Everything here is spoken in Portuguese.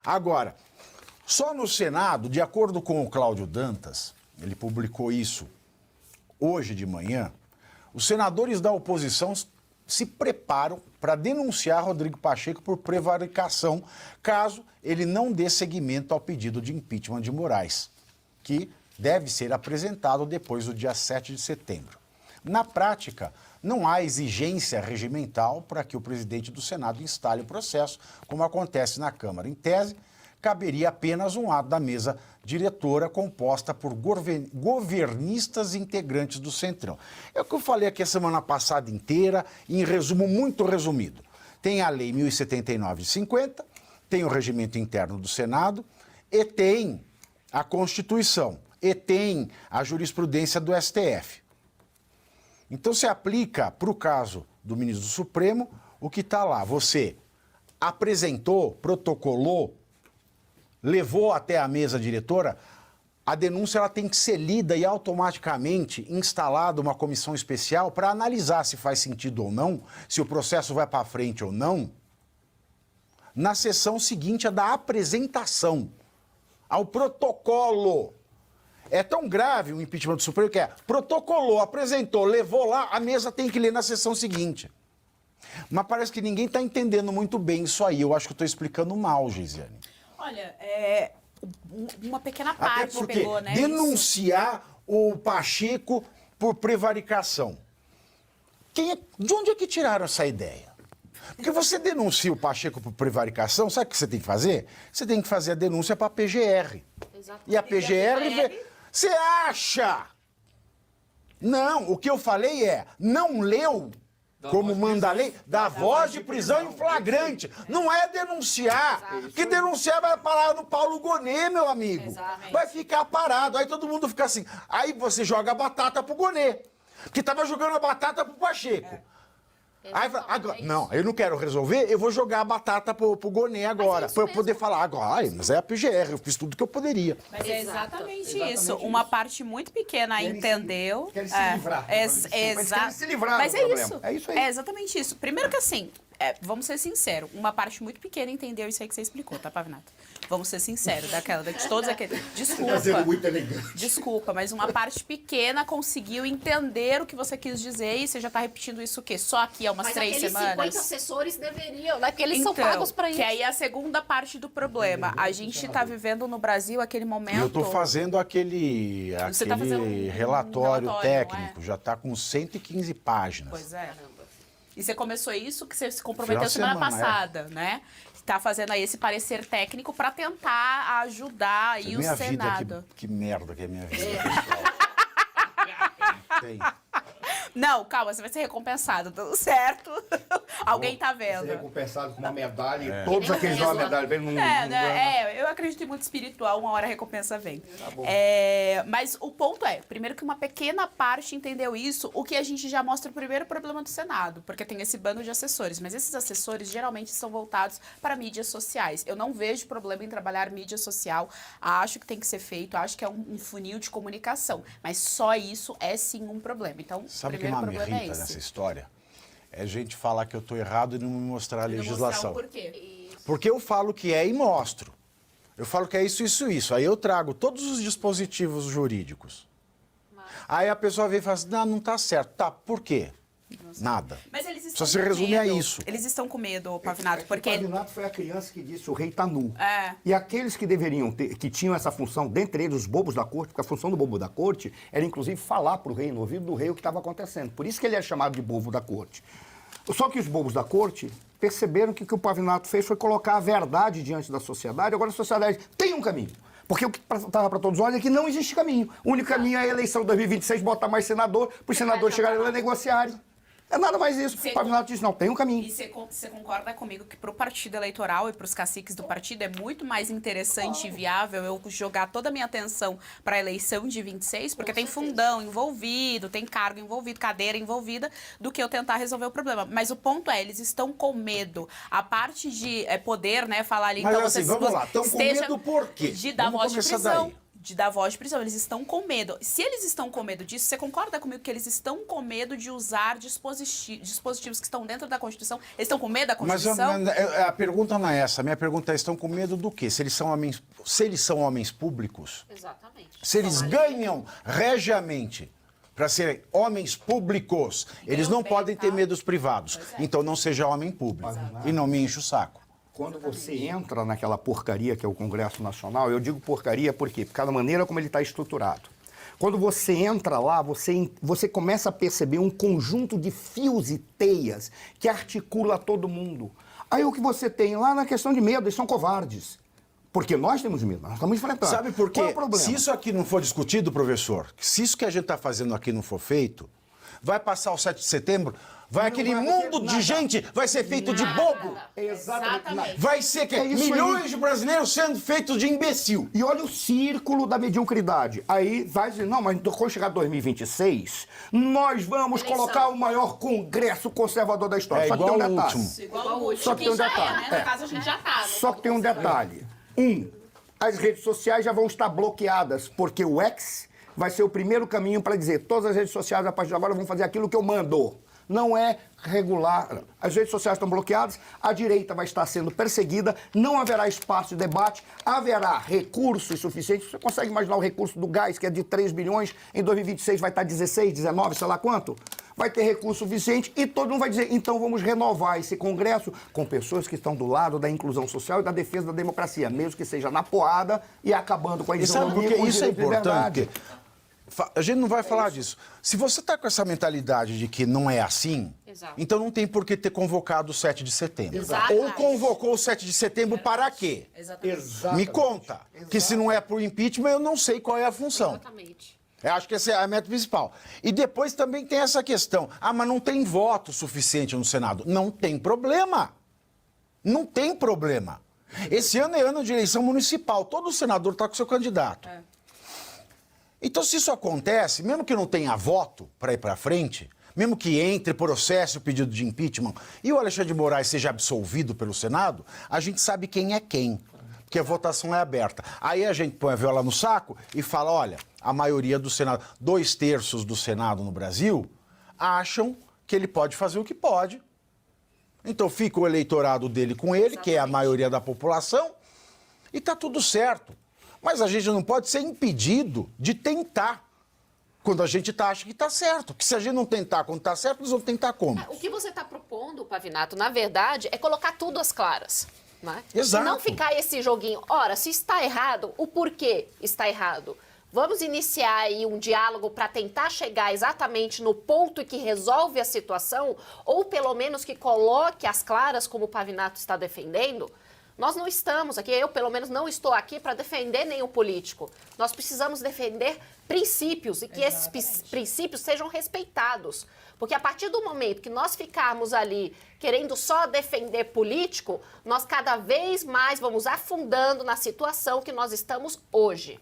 Agora, só no Senado, de acordo com o Cláudio Dantas, ele publicou isso hoje de manhã, os senadores da oposição se preparam para denunciar Rodrigo Pacheco por prevaricação, caso ele não dê seguimento ao pedido de impeachment de Moraes, que deve ser apresentado depois do dia 7 de setembro. Na prática, não há exigência regimental para que o presidente do Senado instale o processo, como acontece na Câmara. Em tese, caberia apenas um ato da mesa diretora composta por governistas integrantes do Centrão. É o que eu falei aqui a semana passada inteira, em resumo muito resumido. Tem a Lei 1079 de 50, tem o regimento interno do Senado e tem a Constituição e tem a jurisprudência do STF. Então, se aplica para o caso do ministro do Supremo o que está lá. Você apresentou, protocolou, levou até a mesa diretora, a denúncia ela tem que ser lida e automaticamente instalada uma comissão especial para analisar se faz sentido ou não, se o processo vai para frente ou não, na sessão seguinte a da apresentação ao protocolo. É tão grave o impeachment do Supremo que protocolou, apresentou, levou lá, a mesa tem que ler na sessão seguinte. Mas parece que ninguém está entendendo muito bem isso aí. Eu acho que eu estou explicando mal, Geisiane. Olha, uma pequena Até parte porque pegou, né? denunciar o Pacheco por prevaricação. De onde é que tiraram essa ideia? Porque você denuncia o Pacheco por prevaricação, sabe o que você tem que fazer? Você tem que fazer a denúncia para a PGR. Exatamente. E a PGR... Você acha? Não, o que eu falei não leu, como manda a lei, da voz de prisão em flagrante. Não é denunciar. Porque denunciar vai parar no Paulo Gonet, meu amigo. Exatamente. Vai ficar parado. Aí todo mundo fica assim. Aí você joga a batata pro Gonet. Que tava jogando a batata pro Pacheco. Aí, agora, não, eu não quero resolver, eu vou jogar a batata pro Gonet agora, para eu poder falar agora. Mas é a PGR, eu fiz tudo que eu poderia. Mas é exatamente isso. Uma parte muito pequena entendeu. Querem se livrar. Mas querem se livrar Mas do é problema. isso. É isso aí. É exatamente isso. Primeiro que assim, vamos ser sinceros, uma parte muito pequena entendeu isso aí que você explicou, tá, Pavinato? Vamos ser sinceros, de todos aqueles. Desculpa. Muito elegante. Desculpa, mas uma parte pequena conseguiu entender o que você quis dizer e você já tá repetindo isso o quê? Só aqui há umas 3 semanas? Mas aqueles 50 assessores deveriam, né? Porque eles são pagos para isso. Que aí é a segunda parte do problema. A gente tá vivendo no Brasil aquele momento... Eu tô fazendo aquele tá fazendo um relatório técnico, não é? já tá com 115 páginas. Pois é. E você começou isso que você se comprometeu Final de semana semana, passada, né? Tá fazendo aí esse parecer técnico para tentar ajudar aí o Minha Senado. vida, que merda que é minha vida, pessoal. Tem. Não, calma, você vai ser recompensado, tudo certo. Alguém tá Ser vendo. recompensado com uma medalha e todos aqueles dão a medalha. Vem num, Eu acredito em muito espiritual, uma hora a recompensa vem. Tá bom. Mas o ponto primeiro que uma pequena parte entendeu isso, o que a gente já mostra o primeiro problema do Senado, porque tem esse bando de assessores, mas esses assessores geralmente são voltados para mídias sociais. Eu não vejo problema em trabalhar mídia social, acho que tem que ser feito, acho que é um funil de comunicação, mas só isso é sim um problema. Então, Sabe o que primeiro mais me problema irrita é nessa esse. história? É gente falar que eu tô errado e não me mostrar a Não mostrar legislação. o porquê. Porque eu falo que é e mostro. Eu falo que é isso, isso, isso. Aí eu trago todos os dispositivos jurídicos. Aí a pessoa vem e fala assim, não tá certo. Tá, por quê? Nada. Mas eles estão Só se com resume a medo. isso. Eles estão com medo, Pavinato, porque... O Pavinato foi a criança que disse o rei tá nu. É. E aqueles que deveriam ter, que tinham essa função, dentre eles os bobos da corte, porque a função do bobo da corte era inclusive falar pro rei, no ouvido do rei, o que estava acontecendo. Por isso que ele é chamado de bobo da corte. Só que os bobos da corte perceberam que o que o Pavinato fez foi colocar a verdade diante da sociedade. Agora a sociedade tem um caminho. Porque o que estava para todos nós é que não existe caminho. O único caminho é a eleição de 2026, botar mais senador, para os senadores chegarem lá e negociarem. É nada mais isso. O Pavinato diz, não, tem um caminho. E você concorda comigo que para o partido eleitoral e para os caciques do partido é muito mais interessante e viável eu jogar toda a minha atenção para a eleição de 26, porque tem fundão envolvido, tem cargo envolvido, cadeira envolvida, do que eu tentar resolver o problema. Mas o ponto eles estão com medo. A parte de poder, né, falar ali... Mas então, assim, vamos lá, estão com medo por quê? De dar Vamos voz de começar prisão. daí. de dar voz de prisão, eles estão com medo. Se eles estão com medo disso, você concorda comigo que eles estão com medo de usar dispositivos que estão dentro da Constituição? Eles estão com medo da Mas Constituição? a pergunta não é essa. A minha pergunta é, estão com medo do quê? Se eles são homens públicos, Exatamente. se eles ganham regiamente para serem homens públicos, eles não bem, podem ter tá? medo dos privados. Então não seja homem público. E não me enche o saco. Quando você entra naquela porcaria que é o Congresso Nacional, eu digo porcaria por quê? Por causa da maneira como ele está estruturado. Quando você entra lá, você começa a perceber um conjunto de fios e teias que articula todo mundo. Aí o que você tem lá na questão de medo, eles são covardes. Porque nós temos medo, nós estamos enfrentando. Sabe por quê? Qual é o problema? Se isso aqui não for discutido, professor, se isso que a gente está fazendo aqui não for feito, vai passar o 7 de setembro, aquele vai mundo ter de nada. gente vai ser feito de Nada. bobo. Exatamente. Vai ser que É isso milhões aí. de brasileiros sendo feitos de imbecil. E olha o círculo da mediocridade. Aí vai dizer, não, mas quando chegar 2026, nós vamos Eleição. colocar o maior congresso conservador da história. É Só que igual tem um o detalhe. último. Igual o último. Só que tem um já detalhe. É, né? É. No caso, a gente já tá. Só que tem um detalhe. As redes sociais já vão estar bloqueadas, porque o X vai ser o primeiro caminho para dizer todas as redes sociais, a partir de agora, vão fazer aquilo que eu mando. Não é regular. As redes sociais estão bloqueadas, a direita vai estar sendo perseguida, não haverá espaço de debate, haverá recursos suficientes. Você consegue imaginar o recurso do gás, que é de 3 bilhões, em 2026 vai estar 16, 19, sei lá quanto? Vai ter recurso suficiente e todo mundo vai dizer, então vamos renovar esse Congresso com pessoas que estão do lado da inclusão social e da defesa da democracia, mesmo que seja na porrada e acabando com a E sabe por isonomia, que com o isso é direito de liberdade. importante? A gente não vai falar disso. Se você está com essa mentalidade de que não é assim, Exato. então não tem por que ter convocado o 7 de setembro. Exato. Ou convocou o 7 de setembro para quê? Exatamente. Me conta. Que se não é por impeachment, eu não sei qual é a função. Exatamente. Eu acho que essa é a meta principal. E depois também tem essa questão. Ah, mas não tem voto suficiente no Senado. Não tem problema. Não tem problema. Esse ano é ano de eleição municipal. Todo senador está com seu candidato. Então, se isso acontece, mesmo que não tenha voto para ir para frente, mesmo que entre processo o pedido de impeachment e o Alexandre de Moraes seja absolvido pelo Senado, a gente sabe quem é quem. Porque a votação é aberta. Aí a gente põe a viola no saco e fala, olha, a maioria do Senado, 2/3 do Senado no Brasil, acham que ele pode fazer o que pode. Então fica o eleitorado dele com ele, que é a maioria da população, e tá tudo certo. Mas a gente não pode ser impedido de tentar quando a gente acha que está certo. Porque se a gente não tentar quando está certo, eles vão tentar como? O que você está propondo, Pavinato, na verdade, é colocar tudo às claras. Né? Exato. E não ficar esse joguinho. Ora, se está errado, o porquê está errado? Vamos iniciar aí um diálogo para tentar chegar exatamente no ponto que resolve a situação, ou pelo menos que coloque às claras, como o Pavinato está defendendo? Nós não estamos aqui, eu pelo menos não estou aqui para defender nenhum político. Nós precisamos defender princípios e que esses princípios sejam respeitados. Porque a partir do momento que nós ficarmos ali querendo só defender político, nós cada vez mais vamos afundando na situação que nós estamos hoje.